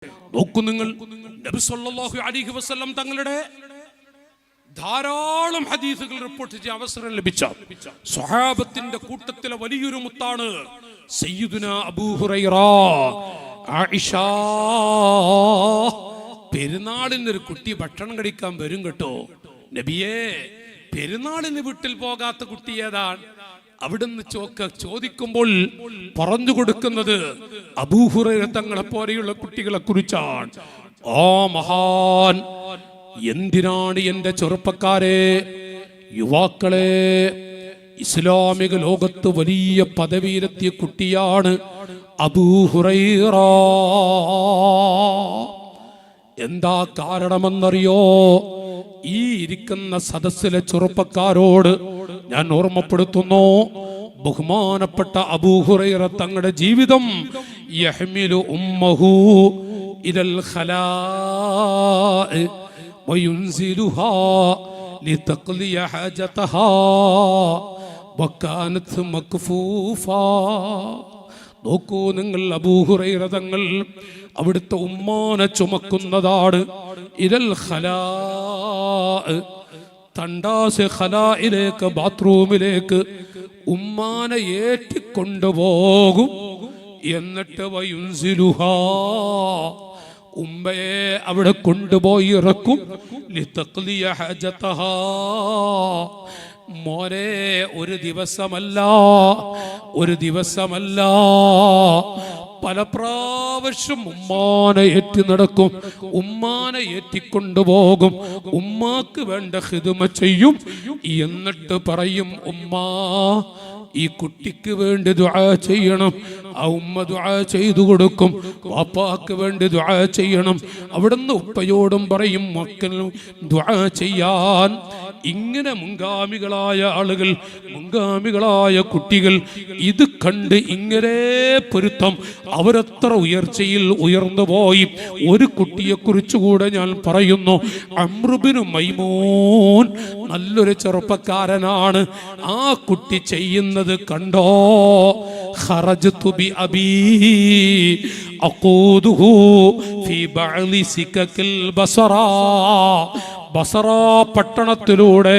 നോക്കൂ നിങ്ങൾ, നബി സല്ലല്ലാഹു അലൈഹി വസല്ലം തങ്ങളുടെ ധാരാളം ഹദീസുകൾ റിപ്പോർട്ട് ചെയ്യാൻ അവസരം ലഭിച്ച സ്വഹാബത്തിന്റെ കൂട്ടത്തിലെ വലിയൊരു മുത്താണ് സയ്യിദുന അബൂ ഹുറൈറ. ആയിഷ, പെരുന്നാളിന് ഒരു കുട്ടി ഭക്ഷണം കഴിക്കാൻ വരും കേട്ടോ നബിയേ, പെരുന്നാളിന് വീട്ടിൽ പോകാത്ത കുട്ടി ഏതാണ്? അവിടുന്ന് ചോദിക്കുമ്പോൾ പറഞ്ഞു കൊടുക്കുന്നത് അബൂ ഹുറൈറ തങ്ങളെ പോലെയുള്ള കുട്ടികളെ കുറിച്ചാണ്. ആ മഹാൻ, എന്തിനാണ് എന്റെ ചെറുപ്പക്കാരെ, യുവാക്കളെ, ഇസ്ലാമിക ലോകത്ത് വലിയ പദവിയിലെത്തിയ കുട്ടിയാണ് അബൂ ഹുറൈറ. എന്താ കാരണമെന്നറിയോ? ഈ ഇരിക്കുന്ന സദസ്സിലെ ചെറുപ്പക്കാരോട് ഞാൻ ഓർമ്മപ്പെടുത്തുന്നു, ബഹുമാനപ്പെട്ട അബൂ ഹുറൈറ തങ്ങളുടെ ജീവിതം യഹ്മിലു ഉമ്മഹു ഇലൽ ഖലാഇ വയുൻസിലുഹാ ലിതഖ്ലിയ ഹാജതഹാ വകാനത് മക്ഫൂഫാ. നോക്കൂ നിങ്ങൾ, അബൂ ഹുറൈറ തങ്ങൾ അവിടുത്തെ ഉമ്മാനെ ചുമക്കുന്നതാണ്. ഇലൽ ഖലാഇ, തണ്ടാസ് ഖലായിലേക്ക്, ബാത്റൂമിലേക്ക് ഉമ്മാനെ ഏറ്റിക്കൊണ്ടുപോകും. എന്നിട്ട് വയുൻസിലുഹാ, ഉമ്മയെ അവിടെ കൊണ്ടുപോയി ഇറക്കും. ലിതഖ്ലിയ ഹാജതഹാ, മോനെ ഒരു ദിവസമല്ല പല പ്രാവശ്യം ഉമ്മാനെ ഏറ്റി നടക്കും, ഉമ്മാനെ ഏറ്റിക്കൊണ്ടുപോകും, ഉമ്മാക്ക് വേണ്ട ഖിദ്മ ചെയ്യും. എന്നിട്ട് പറയും, ഉമ്മാ ഈ കുട്ടിക്ക് വേണ്ടി ദുആ ചെയ്യണം. ആ ഉമ്മ ദുആ ചെയ്തു കൊടുക്കും. വാപ്പാക്ക് വേണ്ടി ദുആ ചെയ്യണം. അവിടുന്ന് ഉപ്പയോടും പറയും മക്കളും ദുആ ചെയ്യാൻ. ഇങ്ങനെ മുൻഗാമികളായ ആളുകൾ, മുൻഗാമികളായ കുട്ടികൾ ഇത് കണ്ട് ഇങ്ങനെ പൊരുത്തം, അവരത്ര ഉയർച്ചയിൽ ഉയർന്നു പോയി. ഒരു കുട്ടിയെ കുറിച്ചുകൂടെ ഞാൻ പറയുന്നു. അംർ ഇബ്നു മൈമൂൻ നല്ലൊരു ചെറുപ്പക്കാരനാണ്. ആ കുട്ടി ചെയ്യുന്നത് കണ്ടോ? ഖറജ്തു ബി അബീ അഖൂദുഹു ഫീ ബഅദി സികകിൽ ബസറാ. ബസറ പട്ടണത്തിലൂടെ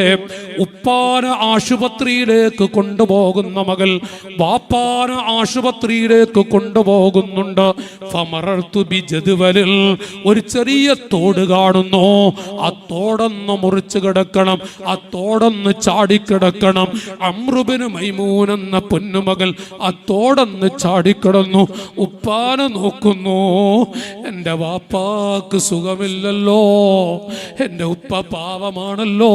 ഉപ്പാന ആശുപത്രിയിലേക്ക് കൊണ്ടുപോകുന്ന മകൾ വാപ്പാന ആശുപത്രിയിലേക്ക് കൊണ്ടുപോകുന്നുണ്ട്. ഫമറർതു ബിജദ്വലിൽ, ഒരു ചെറിയ തോട് കാണുന്നു. ആ തോടൊന്ന് മുറിച്ചു കിടക്കണം, ആ തോടൊന്ന് ചാടിക്കിടക്കണം. അംർ ഇബ്നു മൈമൂൻ എന്ന പൊന്നുമകൾ ആ തോടൊന്ന് ചാടിക്കിടന്നു. ഉപ്പാനെ നോക്കുന്നു, എൻ്റെ വാപ്പാക്ക് സുഖമില്ലല്ലോ, എൻ്റെ ഉപ്പ പാവമാണല്ലോ.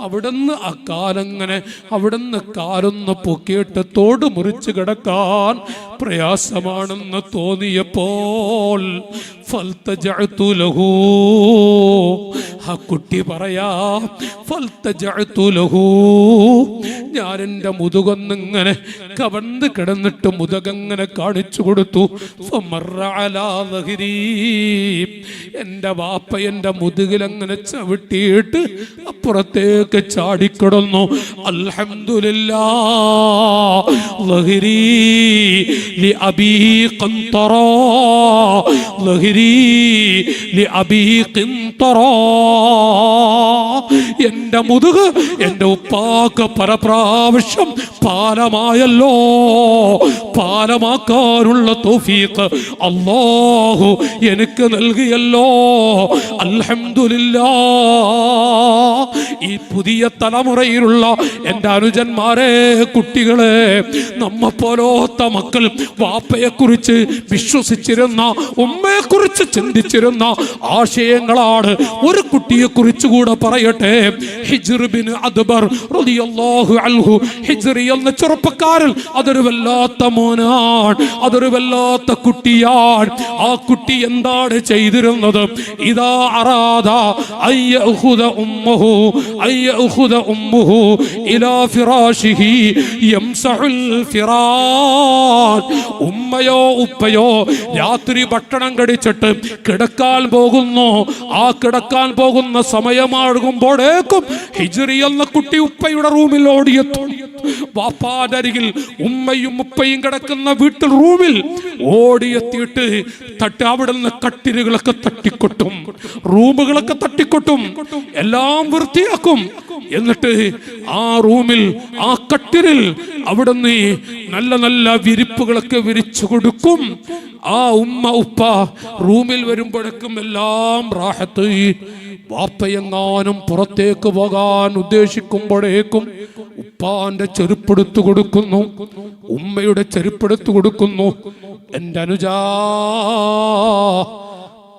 അവിടുന്ന് അക്കാലങ്ങനെ അവിടുന്ന് കാലൊന്ന് പൊക്കിയിട്ട് തോട് മുറിച്ച് കിടക്കാൻ പ്രയാസമാണെന്ന് തോന്നിയപ്പോൾ ഫൽതജഅതു ലഹു, ആ കുട്ടി പറയാ, ഫൽതജഅതു ലഹു, ഞാൻ എൻ്റെ മുതുകൊന്നിങ്ങനെ കവന്ന് കിടന്നിട്ട് മുതുകങ്ങനെ കാണിച്ചു കൊടുത്തു. ഫമറ അലാ ദഹ്രി, എൻ്റെ വാപ്പ എൻ്റെ മുതുകിലങ്ങനെ ചവിട്ടിയിട്ട് അപ്പുറത്തേക്ക് ചാടിക്കിടന്നു. അൽഹംദുലില്ലാഹ് ദഹ്രി ലി അബീ ഖന്തറ, ദഹ്രി ലി അബീ ഖന്തറ, എൻ്റെ മുതുക് എൻ്റെ ഉപ്പാക്ക് പരപ്രാവശ്യം പാലമായല്ലോ. പാലമാക്കാനുള്ള തൗഫീഖ് അല്ലാഹു എനിക്ക് നൽകിയല്ലോ. അൽഹംദുലില്ലാഹ്. ഈ പുതിയ തലമുറയിലുള്ള എൻ്റെ അനുജന്മാരെ, കുട്ടികളെ, നമ്മെപ്പോലത്തെ മക്കൾ വാപ്പയെക്കുറിച്ച് വിശ്വസിച്ചിരുന്ന, ഉമ്മയെക്കുറിച്ച് ചിന്തിച്ചിരുന്ന ആശയങ്ങളാണ്. ഒരു കുട്ടിയെക്കുറിച്ച് കൂടെ പറയട്ടെ. ഹിജ്ർ ബിൻ അദ്ബർ റളിയല്ലാഹു അൻഹു, ഹിജ്ർ എന്ന ചെറുപ്പക്കാരൻ, അതൊരു വല്ലാത്ത മോനാണ്, അതൊരു വല്ലാത്ത കുട്ടിയാണ്. ആ കുട്ടി എന്താണ് ചെയ്തിരുന്നത്? ഇദാ അറാദ അയ്യഖുദ ഉമ്മുഹു ഇലാ ഫിറാശിഹി യംസഹുൽ ഫിറാശ്. ഉമ്മയോ ഉപ്പയോ രാത്രി ഭക്ഷണം കഴിച്ചിട്ട് കിടക്കാൻ പോകുന്നു. ആ കിടക്കാൻ പോകുന്ന സമയമാകുമ്പോഴേക്കും ഹിജ്രി എന്ന കുട്ടി ഉപ്പയുടെ റൂമിൽ ഓടിയെത്തും. വാപ്പാന്റെ അരികിൽ ഉമ്മയും ഉപ്പയും കിടക്കുന്ന വീട്ടിൽ റൂമിൽ ഓടിയെത്തിയിട്ട് അവിടുന്ന് കട്ടിലുകളൊക്കെ തട്ടിക്കൊട്ടും, റൂമുകളൊക്കെ തട്ടിക്കൊട്ടും, എല്ലാം വൃത്തിയാക്കും. എന്നിട്ട് ആ റൂമിൽ ആ കട്ടിലിൽ അവിടുന്ന് നല്ല നല്ല വിരിപ്പുകളൊക്കെ വിരിച്ചു കൊടുക്കും. ആ ഉമ്മ ഉപ്പ റൂമിൽ വരുമ്പോഴേക്കും എല്ലാം റാഹത്ത്. വാപ്പയെങ്ങാനും പുറത്തേക്ക് പോകാൻ ഉദ്ദേശിക്കുമ്പോഴേക്കും ഉപ്പാന്റെ ചെരുപ്പെടുത്തു കൊടുക്കുന്നു, ഉമ്മയുടെ ചെരുപ്പെടുത്തു കൊടുക്കുന്നു. എൻ്റെ അനുജാ,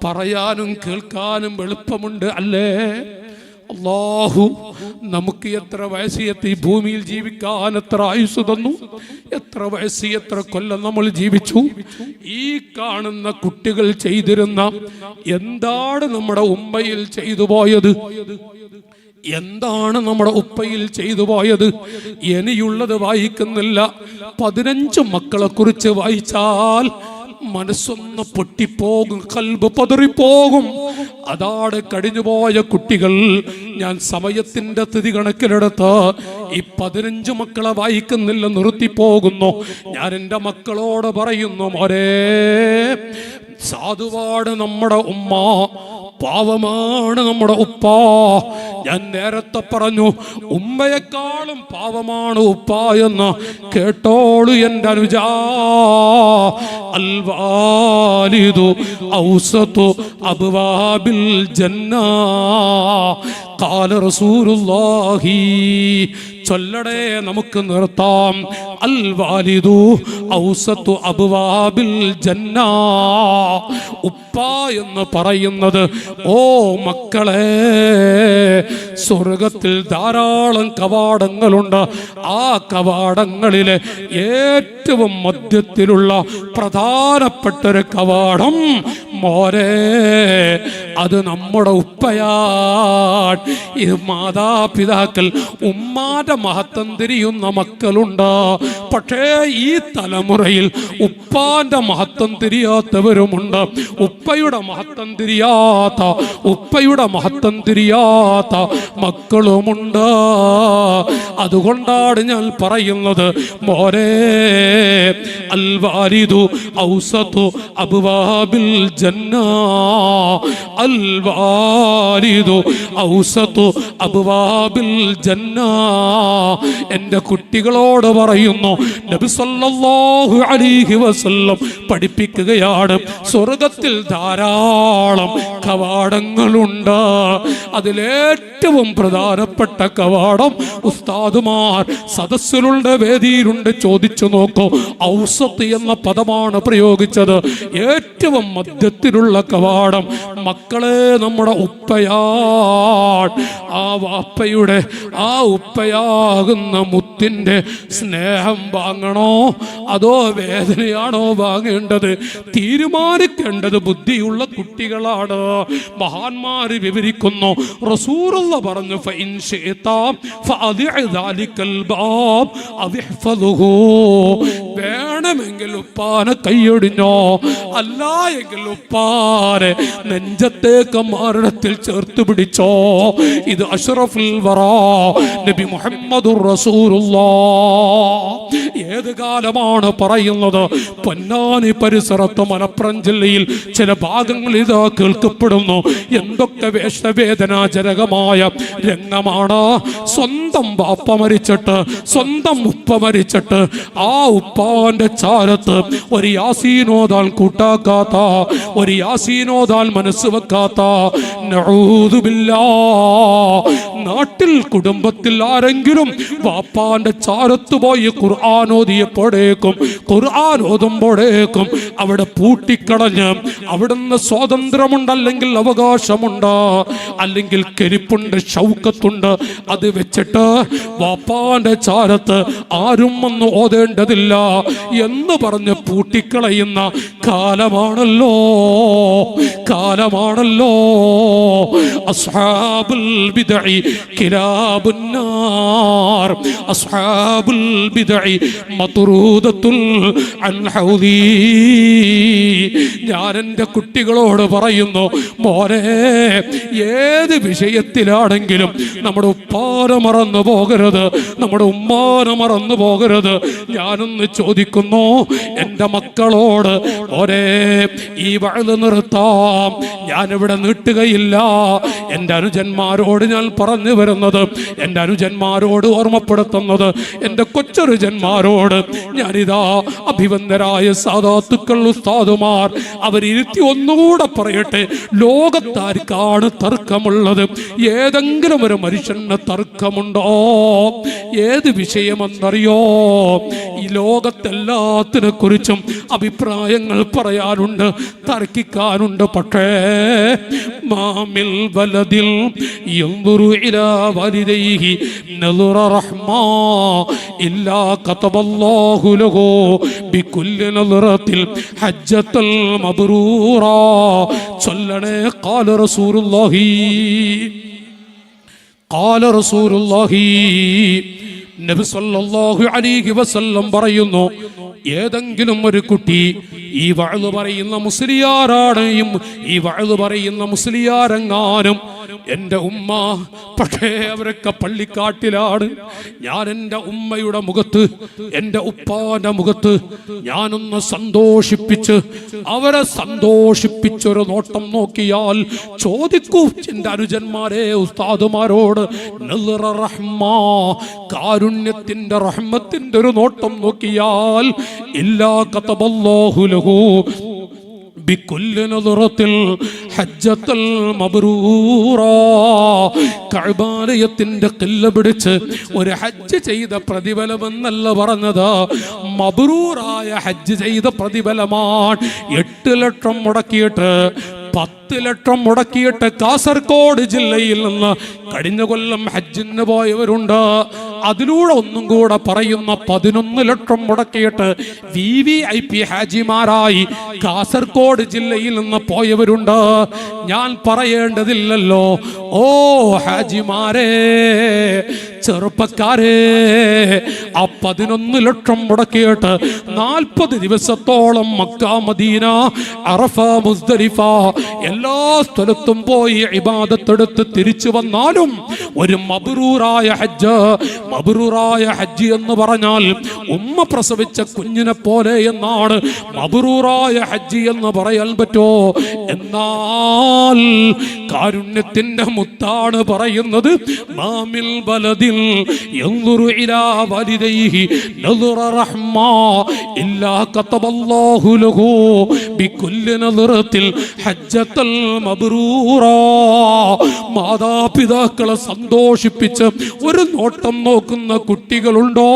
പറയാനും കേൾക്കാനും എളുപ്പമുണ്ട് അല്ലേ? അല്ലാഹു നമുക്ക് എത്ര വയസ്സ്, ഈ ഭൂമിയിൽ ജീവിക്കാൻ എത്ര ആയുസ് തന്നു, എത്ര വയസ്സ്, എത്ര കൊല്ലം നമ്മൾ ജീവിച്ചു. ഈ കാണുന്ന കുട്ടികൾ ചെയ്തിരുന്ന എന്താണ് നമ്മുടെ ഉമ്മയിൽ ചെയ്തു പോയത്, എന്താണ് നമ്മുടെ ഉപ്പയിൽ ചെയ്തു പോയത്? ഇനിയുള്ളത് വായിക്കുന്നില്ല. 15 മക്കളെ കുറിച്ച് വായിച്ചാൽ മനസ്സൊന്ന് പൊട്ടിപ്പോകും, കൽബ് പതറിപ്പോകും. അതാണ് കഴിഞ്ഞുപോയ കുട്ടികൾ. ഞാൻ സമയത്തിന്റെ സ്ഥിതി കണക്കിലെടുത്ത് ഈ 15 മക്കളെ വായിക്കുന്നില്ല, നിർത്തിപ്പോകുന്നു. ഞാൻ എൻ്റെ മക്കളോട് പറയുന്നു, മോരേ, സാധുവാണ് നമ്മുടെ ഉമ്മ, പാവമാണ് നമ്മുടെ ഉപ്പ. ഞാൻ നേരത്തെ പറഞ്ഞു, ഉമ്മയെക്കാളും പാവമാണ് ഉപ്പ എന്ന്. കേട്ടോളൂ എൻ്റെ അനുജാ. അൽ വാലിദു ഔസതു അബ്വാബിൽ ജന്ന ഖാല റസൂലുള്ളാഹി. ചൊല്ലടേ, നമുക്ക് നിർത്താം. അൽ വാലിദു ഔസതു അബ്വാബിൽ ജന്ന. ഉപ്പ എന്ന് പറയുന്നത്, ഓ മക്കളെ, സ്വർഗത്തിൽ ധാരാളം കവാടങ്ങളുണ്ട്. ആ കവാടങ്ങളിലെ ഏറ്റവും മധ്യത്തിലുള്ള പ്രധാനപ്പെട്ടൊരു കവാടം മോരെ, അത് നമ്മുടെ ഉപ്പയാണ്. ഇത് മാതാപിതാക്കൾ, ഉമ്മാന്റെ മഹത്വം തിരിയുന്ന മക്കളുണ്ട്. പക്ഷേ ഈ തലമുറയിൽ ഉപ്പാന്റെ മഹത്വം തിരിയാത്തവരുമുണ്ട്. ഉപ്പയുടെ മഹത്വം തിരിയാത്ത മക്കളുമുണ്ട്. അതുകൊണ്ടാണ് ഞാൻ പറയുന്നത്, മോരെ, അൽ വാലിദു ഔസതു അബ്വാബിൽ ജന്ന. അൽ വാലിദു ഔസതു അബ്വാബിൽ ജന്ന. എൻ്റെ കുട്ടികളോട് പറയുന്നു, നബി സല്ലല്ലാഹു അലൈഹി വസല്ലം പഠിപ്പിക്കുകയാണ്, സ്വർഗത്തിൽ ധാരാളം കവാടങ്ങളുണ്ട്. അതിലേറ്റവും പ്രധാനപ്പെട്ട കവാടം, ഉസ്താദുമാർ സദസ്സിലുണ്ട്, വേദിയിലുണ്ട്, ചോദിച്ചു നോക്കൂ. ഔസത്ത് എന്ന പദമാണ് പ്രയോഗിച്ചത്. ഏറ്റവും മധ്യത്തിലുള്ള കവാടം മക്കളെ നമ്മുടെ ഉപ്പയാണ്. ആ വാപ്പയുടെ, ആ ഉപ്പയാകുന്ന മുത്തിന്റെ സ്നേഹം വാങ്ങണോ അതോ വേദനയാണോ വാങ്ങേണ്ടത്? തീരുമാനിക്കേണ്ടത് ബുദ്ധിയുള്ള കുട്ടികളാണ്. മഹാന്മാര് വിവരിക്കുന്നു, റസൂലുള്ളാഹി പറഞ്ഞു, ഫഇൻ ശിഅത ഫഅദിഅ ദാലികൽ ബാബ് അദ്ഹിഫദുഹു. വേണമെങ്കിൽ ഉപ്പാനെ കൈയൊടിഞ്ഞോ, അല്ല എങ്കിൽ ഉപ്പാനെ നെഞ്ചത്തേക്ക് മരണത്തിൽ ചേർത്ത് പിടിച്ചോ. ഇത് അഷ്റഫുൽ വറാ നബി മുഹമ്മദുർ റസൂലുള്ളാഹ്. ഏത് കാലമാണ് പറയുന്നത്? പൊന്നാനി പരിസരത്ത് മലപ്പുറം ജില്ലയിൽ ചില ഭാഗങ്ങളിൽ ഇതാ കേൾക്കപ്പെടുന്നു. എന്തൊക്കെ വേദനാജനകമായ രംഗമാണ്. സ്വന്തം ബാപ്പ മരിച്ചിട്ട്, സ്വന്തം ഉപ്പ മരിച്ചിട്ട്, ആ ഉപ്പാന്റെ ചാരത്ത് ഒരു യാസീനോദാൻ കൂട്ടാക്കാത്ത, ഒരു യാസീനോദാൻ മനസ്സ് വെക്കാത്ത, നഊദു ബില്ലാഹ്, നാട്ടിൽ കുടുംബത്തിൽ ആരെങ്കിലും വാപ്പാന്റെ ചാരത്ത് പോയി ഖുർആൻ ഓതിയപ്പോഴേക്കും, ഖുർആൻ ഓതുമ്പോഴേക്കും അവിടെ പൂട്ടിക്കളഞ്ഞ്, അവിടുന്ന് സ്വാതന്ത്ര്യമുണ്ട്, അല്ലെങ്കിൽ അവകാശമുണ്ട്, അല്ലെങ്കിൽ കെരിപ്പുണ്ട്, ഷൗക്കത്തുണ്ട്, അത് വെച്ചിട്ട് വാപ്പാന്റെ ചാരത്ത് ആരും വന്ന് ഓതേണ്ടതില്ല എന്ന് പറഞ്ഞ് പൂട്ടിക്കളയുന്ന കാലമാണല്ലോ. കാലമാണല്ലോ. അസ്ഹാബുൽ ബിദ്ഇ കിലാബുൻ നാർ, അസ്ഹാബുൽ ബിദ്ഇ മത്റൂദത്തുൽ അൻ ഹൗദി. ഞാൻ എൻ്റെ കുട്ടികളോട് പറയുന്നു, മോനെ, ഏത് വിഷയത്തിലാണെങ്കിലും നമ്മുടെ ഉപ്പാനെ മറന്നു പോകരുത്, നമ്മുടെ ഉമ്മാനെ മറന്നു പോകരുത്. ഞാനൊന്ന് ചോദിക്കുന്നു എൻ്റെ മക്കളോട്, മോനെ, ഈ വഅദ് നിർത്താം, ഞാനിവിടെ നീട്ടുകയില്ല. എൻ്റെ അനുജന്മാരോട് ഞാൻ പറഞ്ഞു വരുന്നത്, എൻ്റെ അനുജന്മാരോട് ഓർമ്മപ്പെടുത്തുന്നത്, എൻ്റെ കൊച്ചനുജന്മാരോട് ഞാനിതാ അഭിവന്ദരായ സാദാത്തുക്കൾ ഉസ്താദുമാർ അവരിരുത്തി ഒന്നുകൂടെ പറയട്ടെ, ലോകത്താർക്കാണ് തർക്കമുള്ളത്? ഏതെങ്കിലും ഒരു മനുഷ്യന് തർക്കമുണ്ടോ? ഏത് വിഷയമെന്നറിയോ? ഈ ലോകത്തെല്ലാത്തിനെ കുറിച്ചും അഭിപ്രായങ്ങൾ പറയാനുണ്ട്, തർക്കിക്കാനുണ്ട്. പക്ഷേ മാമിൽ വലദിൽ യൻദുറു ഇലാ വലിദൈഹി നദറ റഹ്മാ ഇല്ലാ കതബല്ലാഹു ലഹു ബികുല്ലി നദറത്തിൽ ഹജ്ജത്തുൽ മബ്റൂറാ. ചൊല്ലണേ ഖാല റസൂലുള്ളാഹി, ഖാല റസൂലുള്ളാഹി. നബി സല്ലല്ലാഹു അലൈഹി വസല്ലം പറയുന്നു, ഏതെങ്കിലും ഒരു കുട്ടി ഈ വഅദ് പറയുന്ന മുസ്ലിയാരാണ്, ഈ വഅദ് പറയുന്ന മുസ്ലിയാരെങ്ങാനും എൻ്റെ ഉമ്മ, പക്ഷേ അവരൊക്കെ പള്ളിക്കാട്ടിലാണ്, ഞാൻ എൻ്റെ ഉമ്മയുടെ മുഖത്ത്, എൻ്റെ ഉപ്പാന്റെ മുഖത്ത് ഞാനൊന്ന് സന്തോഷിപ്പിച്ച് അവരെ സന്തോഷിപ്പിച്ചൊരു നോട്ടം നോക്കിയാൽ ചോദിക്കൂ എൻ്റെ അനുജന്മാരെ, ഉസ്താദുമാരോട്, നദറ റഹ്മാ, കാരുണ്യത്തിന്റെ റഹ്മത്തിന്റെ ഒരു നോട്ടം നോക്കിയാൽ ഇല്ലാ കതബല്ലാഹു ലഹു ബികുല്ലി നദറത്തിൽ ഹജ്ജത്തുൽ മബ്റൂറാ. കഅബാലയത്തിന്റെ ഖില്ല പിടിച്ച് ഒരു ഹജ്ജ് ചെയ്ത പ്രതിഫലമെന്നല്ല പറഞ്ഞത്, മബ്റൂറായ ഹജ്ജ് ചെയ്ത പ്രതിഫലമാണ്. 8 ലക്ഷം മുടക്കിയിട്ട് 10 ലക്ഷം മുടക്കിയിട്ട് കാസർഗോഡ് ജില്ലയിൽ നിന്ന് കഴിഞ്ഞ കൊല്ലം ഹജ്ജിന് പോയവരുണ്ട്. അതിലൂടെ ഒന്നും കൂടെ പറയുന്ന 11 ലക്ഷം മുടക്കിയിട്ട് VVIP ഹാജിമാരായി കാസർഗോഡ് ജില്ലയിൽ നിന്ന് പോയവരുണ്ട്. ഞാൻ പറയേണ്ടതില്ലല്ലോ. ഓ ഹാജിമാരെ, ചെറുപ്പക്കാരെ, ആ 11 ലക്ഷം മുടക്കിയിട്ട് 40 ദിവസത്തോളം മക്ക, മദീന, അറഫ, മുസ്ദലിഫ എല്ലാ സ്ഥലത്തും പോയി ഇബാദത്തെടുത്ത് തിരിച്ചു വന്നാലും ഒരു മബ്റൂറായ ഹജ്ജ്, മബ്റൂറായ ഹജ്ജ് എന്ന് പറഞ്ഞാൽ ഉമ്മ പ്രസവിച്ച കുഞ്ഞിനെ പോലെ എന്നാണ് മബ്റൂറായ ഹജ്ജ് എന്ന് പറയാൻ പറ്റോ? എന്നാൽ കാരുണ്യത്തിന്റെ മുത്താണ് പറയുന്നത്, മാമിൽ ബലദിൽ യൻദുറു ഇലാ വലിദൈഹി നദറ റഹ്മാ ഇല്ലാ കതബല്ലാഹു ലഹു ബികുല്ലി നദറത്തിൽ ഹജ്ജത്തുൽ മബ്റൂറാ. മാതാപിതാക്കളെ സന്തോഷിപ്പിച്ച് ഒരു നോട്ടം നോക്കുന്ന കുട്ടികളുണ്ടോ?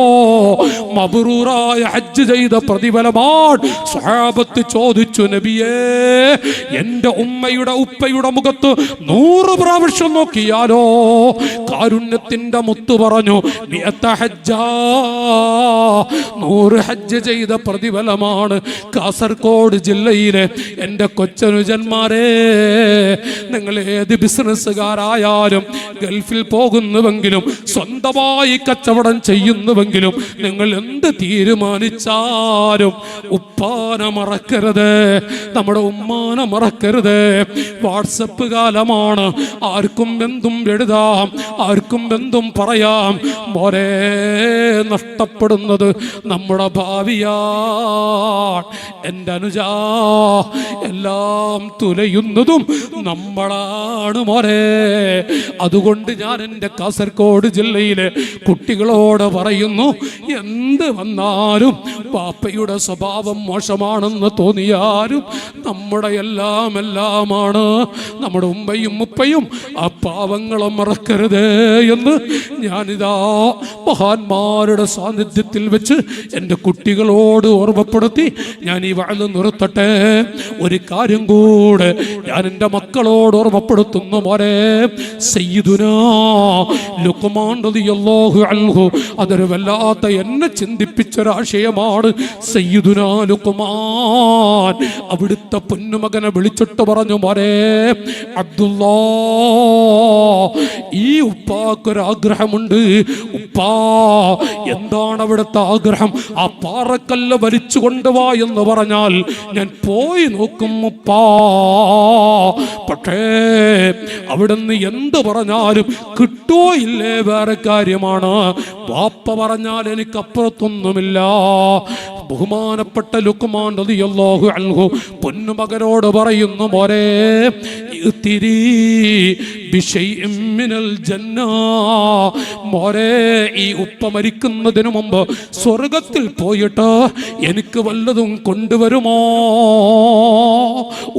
മബ്റൂറായ ഹജ്ജ് ചെയ്ത പ്രതിഫലമാണ്. സ്വഹാബത്ത് ചോദിച്ചു, നബിയേ, എൻ്റെ ഉമ്മയുടെ ഉപ്പയുടെ മുഖത്ത് 100 പ്രാവശ്യം നോക്കിയാലോ? കാരുണ്യത്തിന്റെ മുത്ത് പറഞ്ഞു, 100 ഹജ്ജ് ചെയ്ത പ്രതിഫലമാണ്. കാസർഗോഡ് ജില്ലയിലെ എൻ്റെ കൊച്ചനുജന്മാരെ, നിങ്ങൾ ഏത് ബിസിനസ്സുകാരായാലും ഗൾഫിൽ പോകുന്നുവെങ്കിലും സ്വന്തമായി കച്ചവടം ചെയ്യുന്നുവെങ്കിലും നിങ്ങൾ എന്ത് തീരുമാനിച്ചാലും ഉപ്പാനെ മറക്കരുത്, നമ്മുടെ ഉമ്മാനെ മറക്കരുത്. വാട്സപ്പ് കാലമാണ്, ആർക്കും എന്തും എഴുതാം, ആർക്കും എന്തും പറയാം. മോനെ, നഷ്ടപ്പെടുന്നത് നമ്മുടെ ഭാവിയാണ്. എൻ്റെ അനുജാ, എല്ലാം തുലയുന്നതും നമ്മളാണ് മോനെ. അതുകൊണ്ട് ഞാൻ എൻ്റെ കാസർഗോഡ് ജില്ലയിലെ കുട്ടികളോട് പറയുന്നു, എന്ത് വന്നാലും പാപ്പയുടെ സ്വഭാവം മോശമാണെന്ന് തോന്നിയാലും നമ്മുടെ എല്ലാമാണ്. നമ്മുടെ ഉമ്മയും ഉപ്പയും ആ പാവങ്ങളെ മറക്കരുത് എന്ന് ഞാനിതാ മഹാന്മാരുടെ സാന്നിധ്യത്തിൽ വെച്ച് എൻ്റെ കുട്ടികളോട് ഓർമ്മപ്പെടുത്തി ഞാൻ ഈ വഅദ് നിർത്തട്ടെ. ഒരു കാര്യം കൂടെ ഞാൻ എൻ്റെ മക്കളോട് ഓർമ്മപ്പെടുത്തുന്നു. മോനെ, സയ്യിദുനാ ലുഖ്മാൻ റളിയല്ലാഹു അൻഹു അതൊരു വല്ലാത്ത എന്നെ ചിന്തിപ്പിച്ചൊരാശയമാണ്. സയ്യിദുനാ ലുഖ്മാൻ അവിടുത്തെ പൊന്നുമകനെ വിളിച്ചിട്ട് പറഞ്ഞു, മോനെ അബ്ദുല്ലാ, ഈ ഉപ്പാക്കൊരാഗ്രഹമുണ്ട്. ഉപ്പാ, എന്താണ് അവിടുത്തെ ആഗ്രഹം? ആ പാറക്കല്ല് വലിച്ചു കൊണ്ടുവാ എന്ന് പറഞ്ഞാൽ ഞാൻ പോയി നോക്കും ഉപ്പാ. പക്ഷേ അവിടുന്ന് എന്ത് പറഞ്ഞാലും കിട്ടോ ഇല്ലേ വേറെ കാര്യമാണ്. വാപ്പ പറഞ്ഞാൽ എനിക്ക് അപ്പുറത്തൊന്നുമില്ല. ബഹുമാനപ്പെട്ട ലുഖ്മാൻ റളിയല്ലാഹു അൻഹു പൊന്നുമകനോട് പറയുന്നു, മോനെ ഇത്തിരി ബിശൈഇൻ മിനൽ ജന്ന. മോനെ, ഈ ഉപ്പ മരിക്കുന്നതിന് മുമ്പ് സ്വർഗത്തിൽ പോയിട്ട് എനിക്ക് വല്ലതും കൊണ്ടുവരുമോ?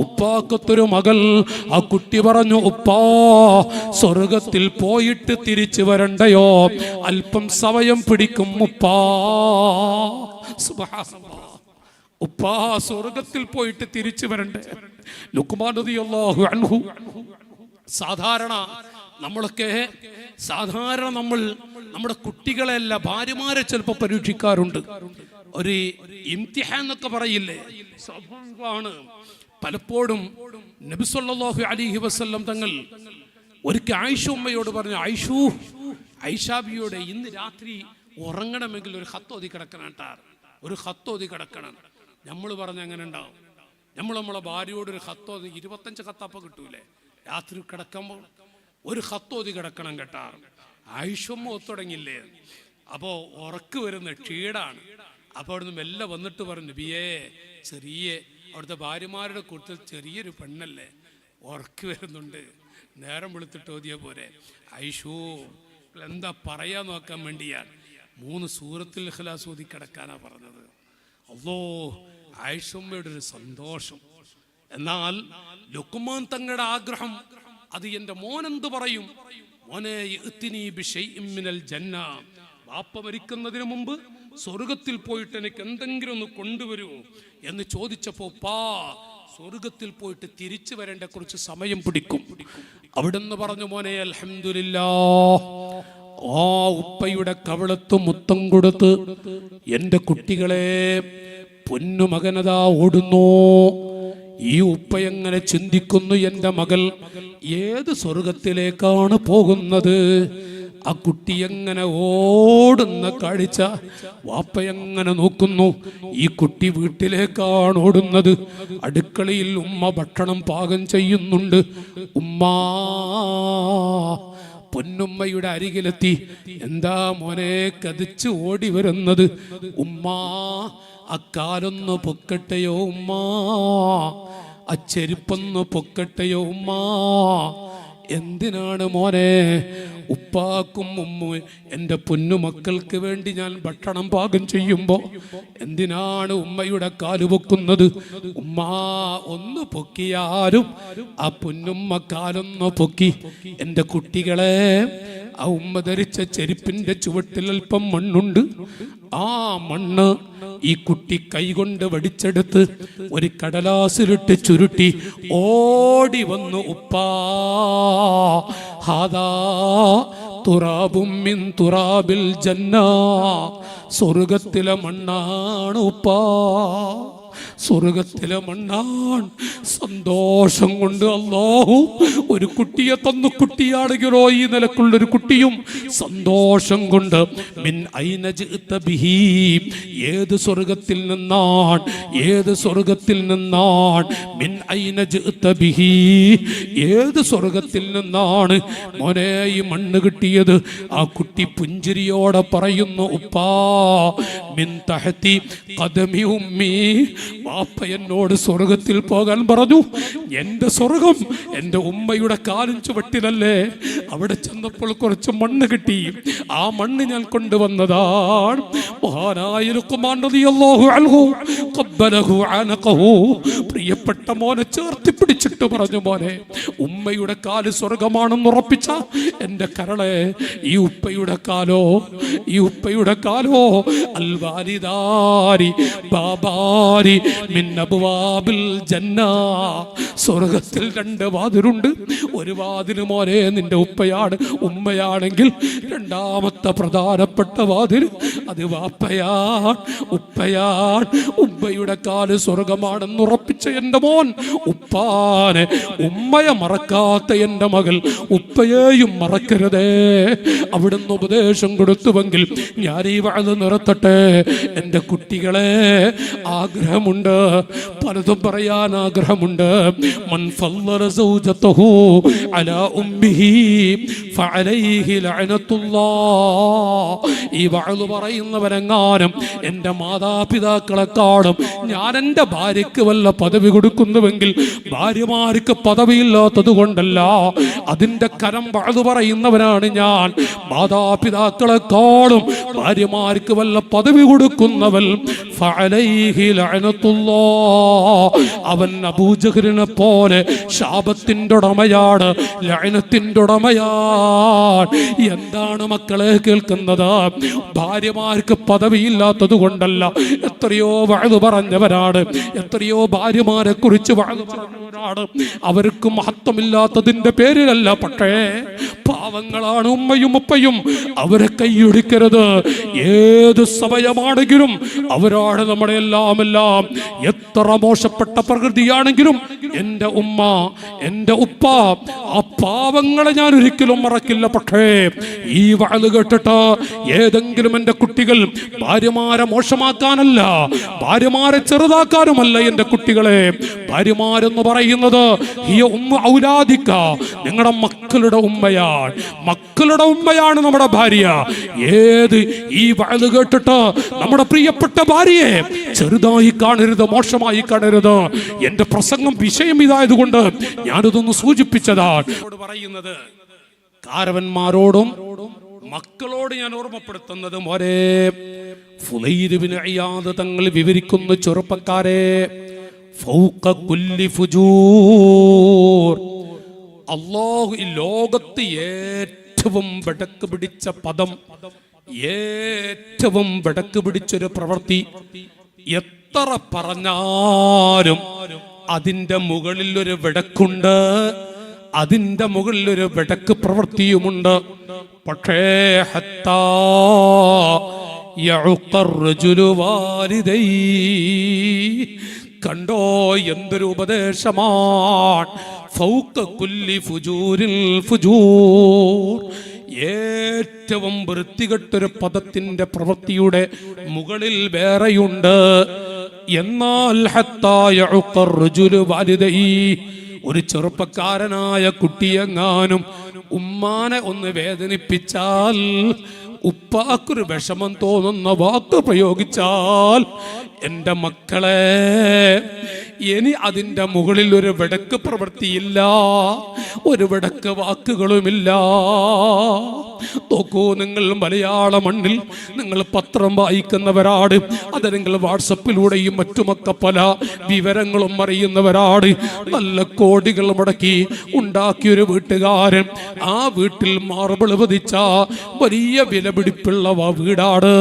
ഉപ്പാക്കത്തൊരു മകൾ. ആ കുട്ടി പറഞ്ഞു, ഉപ്പാ, സ്വർഗത്തിൽ പോയിട്ട് തിരിച്ചു വരണ്ടയോ? അല്പം സമയം പിടിക്കും ഉപ്പാ. സുബ്ഹാനല്ലാഹ്, ഉപ്പാ സ്വർഗത്തിൽ പോയിട്ട് തിരിച്ചു വരണ്ടേ? ലുഖ്മാൻ റളിയല്ലാഹു അൻഹു സാധാരണ നമ്മൾ നമ്മുടെ കുട്ടികളെയല്ല ഭാര്യമാരെ ചിലപ്പോൾ പരീക്ഷിക്കാറുണ്ട്. ഒരു ഇംതിഹാൻ എന്നൊക്കെ പറയില്ലേ, സ്വാഭാവികമാണ്. പലപ്പോഴും നബി സല്ലല്ലാഹു അലൈഹി വസല്ലം തങ്ങൾ ഒരിക്കൽ ആയിഷ ഉമ്മയോട് പറഞ്ഞു, ഐഷാബിയോട് ഇന്ന് രാത്രി ഉറങ്ങണമെങ്കിൽ ഒരു ഖത്ത് കിടക്കണം, ഒരു ഖത്ത് കിടക്കണം. നമ്മൾ പറഞ്ഞ എങ്ങനെ ഉണ്ടാവും? നമ്മളെ ഭാര്യയോട് ഒരു ഖത്ത് 25 ഖത്തപ്പ കിട്ടൂലേ? രാത്രി കിടക്കുമ്പോൾ ഒരു ഖത്ത് കിടക്കണം കേട്ടാ. ആയിഷമ്മ ഒത്തുടങ്ങില്ലേ? അപ്പോൾ ഉറക്ക് വരുന്ന ക്ഷീടാണ്. അപ്പോൾ അവിടുന്ന് മെല്ലെ വന്നിട്ട് പറഞ്ഞു, ബിയേ, ചെറിയ അവിടുത്തെ ഭാര്യമാരുടെ കൂട്ടത്തിൽ ചെറിയൊരു പെണ്ണല്ലേ, ഉറക്ക് വരുന്നുണ്ട്, നേരം വെളുത്തിട്ട് ഓതിയ പോരെ. ഐഷു എന്താ പറയാൻ നോക്കാൻ വേണ്ടിയാണ് 3 സൂറത്തുൽ ഇഖ്ലാസ് ഓതി കിടക്കാനാ പറഞ്ഞത്. അല്ലോ, ആയിഷമ്മയുടെ ഒരു സന്തോഷം. എന്നാൽ ലുഖ്മാൻ തങ്ങളുടെ ആഗ്രഹം, അത് എൻ്റെ മോൻ എന്ത് പറയും? മോനെ ഇഅ്തിനി ബിശൈഇൻ മിനൽ ജന്ന. വാപ്പ മരിക്കുന്നതിന് മുമ്പ് സ്വർഗത്തിൽ പോയിട്ട് എനിക്ക് എന്തെങ്കിലും ഒന്ന് കൊണ്ടുവരൂ എന്ന് ചോദിച്ചപ്പോ, പാ സ്വർഗത്തിൽ പോയിട്ട് തിരിച്ചു വരേണ്ട കുറച്ച് സമയം പിടിക്കും. അവിടുന്ന് പറഞ്ഞു, മോനെ അൽഹംദുലില്ലാഹ്, ആ ഉപ്പയുടെ കവിളത്ത് മുത്തം കൊടുത്ത് എൻ്റെ കുട്ടികളെ പൊന്നുമകനതാ ഓടുന്നു. ഈ ഉപ്പ എങ്ങനെ ചിന്തിക്കുന്നു, എൻ്റെ മകൾ ഏത് സ്വർഗത്തിലേക്കാണ് പോകുന്നത്? ആ കുട്ടി എങ്ങനെ ഓടുന്ന കാഴ്ച വാപ്പ എങ്ങനെ നോക്കുന്നു. ഈ കുട്ടി വീട്ടിലേക്കാണ് ഓടുന്നത്. അടുക്കളയിൽ ഉമ്മ ഭക്ഷണം പാകം ചെയ്യുന്നുണ്ട്. ഉമ്മാ, പൊന്നുമ്മയുടെ അരികിലെത്തി, എന്താ മോനെ കതിച്ച് ഓടി വരുന്നത്? ഉമ്മാ, അക്കാലൊന്ന് പൊക്കട്ടെയോ ഉമ്മാ, അച്ചെരുപ്പൊന്ന് പൊക്കട്ടെയോ ഉമ്മാ. എന്തിനാണ് മോനെ? ഉപ്പാക്കും ഉമ്മയും എൻ്റെ പൊന്നുമക്കൾക്ക് വേണ്ടി ഞാൻ ഭക്ഷണം പാകം ചെയ്യുമ്പോൾ എന്തിനാണ് ഉമ്മയുടെ കാല് പൊക്കുന്നത്? ഉമ്മാ ഒന്ന് പൊക്കിയാലും ആ പൊന്നുമ്മ കാലൊന്ന് പൊക്കി എൻ്റെ കുട്ടികളെ, ആ ഉമ്മ ധരിച്ച ചെരുപ്പിൻ്റെ ചുവട്ടിൽ അല്പം മണ്ണുണ്ട്. ആ മണ്ണ് ഈ കുട്ടി കൈകൊണ്ട് വടിച്ചെടുത്ത് ഒരു കടലാസിലിട്ട് ചുരുട്ടി ഓടി വന്നു, ഉപ്പാ ഹാദാ തുറാബും മിൻ തുറാബിൽ ജന്ന. സ്വർഗത്തിലെ മണ്ണാണ് ഉപ്പാ, സ്വർഗത്തിലെ മണ്ണാൻ. സന്തോഷം കൊണ്ട് അല്ലാഹു ഒരു കുട്ടിയെ തന്നു. കുട്ടിയാണെങ്കിലോ ഈ നിലക്കുള്ളൊരു കുട്ടിയും സന്തോഷം കൊണ്ട് മിൻ ഐന ജിഅത ബിഹി, ഏത് സ്വർഗത്തിൽ നിന്നാണ്, ഏത് സ്വർഗത്തിൽ നിന്നാണ്, മിൻ ഐന ജിഅത ബിഹി, ഏത് സ്വർഗത്തിൽ നിന്നാണ് മോനെ ഈ മണ്ണ് കിട്ടിയത്? ആ കുട്ടി പുഞ്ചിരിയോടെ പറയുന്നു, ഉപ്പാ മിൻ തഹതി ഖദമി ഉമ്മി, വാപ്പ എന്നോട് സ്വർഗത്തിൽ പോകാൻ പറഞ്ഞു. എൻ്റെ സ്വർഗം എൻ്റെ ഉമ്മയുടെ കാലും ചുവട്ടിലല്ലേ. അവിടെ ചെന്നപ്പോൾ കുറച്ച് മണ്ണ് കിട്ടി. ആ മണ്ണ് ഞാൻ കൊണ്ടുവന്നതാണ്. മഹാനായ ലുഖ്മാൻ റളിയല്ലാഹു അൻഹു ഖബ്ബലഹു അനഖഹു, പ്രിയപ്പെട്ട മോനെ ചേർത്തി പിടിച്ചിട്ട് പറഞ്ഞു, മോനെ ഉമ്മയുടെ കാല് സ്വർഗമാണെന്ന് ഉറപ്പിച്ച എന്റെ കരളെ, ഈ ഉപ്പയുടെ കാലോ അൽ വാലിദാരി ബാബാരി മിൻ അബ്വാബിൽ ജന്ന. സ്വർഗത്തിൽ 2 വാതിലുണ്ട്. ഒരു വാതില് മോനെ നിന്റെ ഉമ്മയാണെങ്കിൽ രണ്ടാമത്തെ പ്രധാനപ്പെട്ട വാതിൽ അത് ഉപ്പയാണ്. ഉമ്മയുടെ കാല് സ്വർഗമാണെന്ന് ഉറപ്പിച്ച എന്റെ മോൻ, ഉമ്മയെ മറക്കാത്ത എന്റെ മകൾ ഉപ്പയെയും മറക്കരുതേ. അവിടുന്ന് ഉപദേശം കൊടുത്തുവെങ്കിൽ ഞാൻ ഈ വഅദ് നിർത്തട്ടെ. എന്റെ കുട്ടികളെ, ആഗ്രഹമുണ്ട്, പലതും പറയാൻ ആഗ്രഹമുണ്ട്. മൻ ഫല്ലറ സൗജതഹു അലാ ഉമ്മിഹി ഫഅലൈഹി ലഅനത്തുല്ലാഹ്. ഈ വഅദ് പറയുന്നവരെങ്ങാനും എന്റെ മാതാപിതാക്കളെക്കാളും ഞാൻ എന്റെ ഭാര്യയ്ക്ക് വല്ല പദവി കൊടുക്കുന്നുവെങ്കിൽ, ഭാര്യമാർക്ക് പദവിയില്ലാത്തത് കൊണ്ടല്ല, അതിന്റെ കരം വഅദ് പറയുന്നവനാണ് ഞാൻ. മാതാപിതാക്കളെക്കാളും ഭാര്യമാർക്ക് വല്ല പദവി കൊടുക്കുന്നവൻ ഫഅലൈഹി ലഅനത്തുല്ലാഹ്, അവൻ അബൂജഹലിനെ പോലെ ശാപത്തിന്റെ ഉടമയാണ്, ലഅനത്തിന്റെ ഉടമയാണ്. എന്താണ് മക്കളെ കേൾക്കുന്നത്? ഭാര്യമാർക്ക് പദവിയില്ലാത്തത് കൊണ്ടല്ല. എത്രയോ വഅദ് പറഞ്ഞവരാണ്, എത്രയോ ഭാര്യമാരെ കുറിച്ച് വഅദ് പറഞ്ഞവരാണ്. അവർക്ക് മഹത്വമില്ലാത്തതിന്റെ പേരിലല്ല, പക്ഷേ പാവങ്ങളാണ് ഉമ്മയും ഉപ്പയും. അവരെ കൈയൊടിക്കരുത്. ഏത് സമയമാണെങ്കിലും അവരാണ് നമ്മുടെ എല്ലാം. എത്ര മോശപ്പെട്ട പ്രകൃതിയാണെങ്കിലും എന്റെ ഉമ്മ, എന്റെ ഉപ്പ, ആ പാവങ്ങളെ ഞാൻ ഒരിക്കലും മറക്കില്ല. പക്ഷേ ഈ വഅദ് കേട്ടിട്ട് ഏതെങ്കിലും എന്റെ കുട്ടികൾ ഭാര്യമാരെ മോശമാക്കാനല്ല, ഭാര്യമാരെ ചെറുതാക്കാനുമല്ല എന്റെ കുട്ടികളെ. ഭാര്യമാരെന്ന് പറയുന്നത് ഹിയ ഉമ്മ ഔലാദിക, നിങ്ങളുടെ മക്കളുടെ ഉമ്മയാണ് നമ്മുടെ ഭാര്യ. ഏത് ഈ വഅദ് കേട്ടിട്ട് നമ്മുടെ പ്രിയപ്പെട്ട ഭാര്യയെ ചെറുതായി കാണരുത്, മോശമായി കാണരുത്. എന്റെ പ്രസംഗം വിഷയം ഇതായതുകൊണ്ട് ഞാനിതൊന്ന് സൂചിപ്പിച്ചതാണ് പറയുന്നത്. കാരവന്മാരോടും മക്കളോട് ഞാൻ ഓർമ്മപ്പെടുത്തുന്നത് മോരെ, ഫുലൈൽ ഇബ്നു ഇയാദ് തങ്ങൾ വിവരിക്കുന്ന ചെറുപ്പക്കാരെ, ഫൗക കുല്ലി ഫുജൂർ, അല്ലാഹു ഈ ലോകത്ത് ഏറ്റവും വടക്ക് പിടിച്ച പദം, ഏറ്റവും വടക്ക് പിടിച്ചൊരു പ്രവൃത്തി എത്ര പറഞ്ഞാലും അതിന്റെ മുകളിൽ ഒരു വിടക്കുണ്ട്, അതിന്റെ മുകളിൽ ഒരു വിടക്ക് പ്രവൃത്തിയുമുണ്ട്. പക്ഷേ ഹത്താ യഉഖർ റജുലു വാലിദൈ, കണ്ടോ എന്തൊരു ഉപദേശമാണ്. ഫൗക കുല്ലി ഫുജൂരിൽ ഫുജൂർ, ഏറ്റവും വൃത്തികെട്ടൊരു പദത്തിന്റെ പ്രവൃത്തിയുടെ മുകളിൽ വേറെയുണ്ട്. എന്നാൽ ഹത്താ യഉഖർ റജുലു വാലിദൈ, ഒരു ചെറുപ്പക്കാരനായ കുട്ടിയെങ്ങാനും ഉമ്മാനെ ഒന്ന് വേദനിപ്പിച്ചാൽ, ഉപ്പാക്കൊരു വിഷമം തോന്നുന്ന വാക്ക് പ്രയോഗിച്ചാൽ, എൻ്റെ മക്കളെ ഇനി അതിൻ്റെ മുകളിൽ ഒരു വിടക്ക് പ്രവൃത്തിയില്ല, ഒരു വിടക്ക് വാക്കുകളുമില്ല. നോക്കൂ, നിങ്ങൾ മലയാള മണ്ണിൽ നിങ്ങൾ പത്രം വായിക്കുന്നവരാണ്, അത് നിങ്ങൾ വാട്സപ്പിലൂടെയും മറ്റുമൊക്കെ പല വിവരങ്ങളും അറിയുന്നവരാണ്. നല്ല കോടികൾ മുടക്കി ഉണ്ടാക്കിയൊരു വീട്ടുകാരൻ, ആ വീട്ടിൽ മാർബിൾ പതിച്ച വലിയ വിലപിടിപ്പുള്ള വീടാണ്.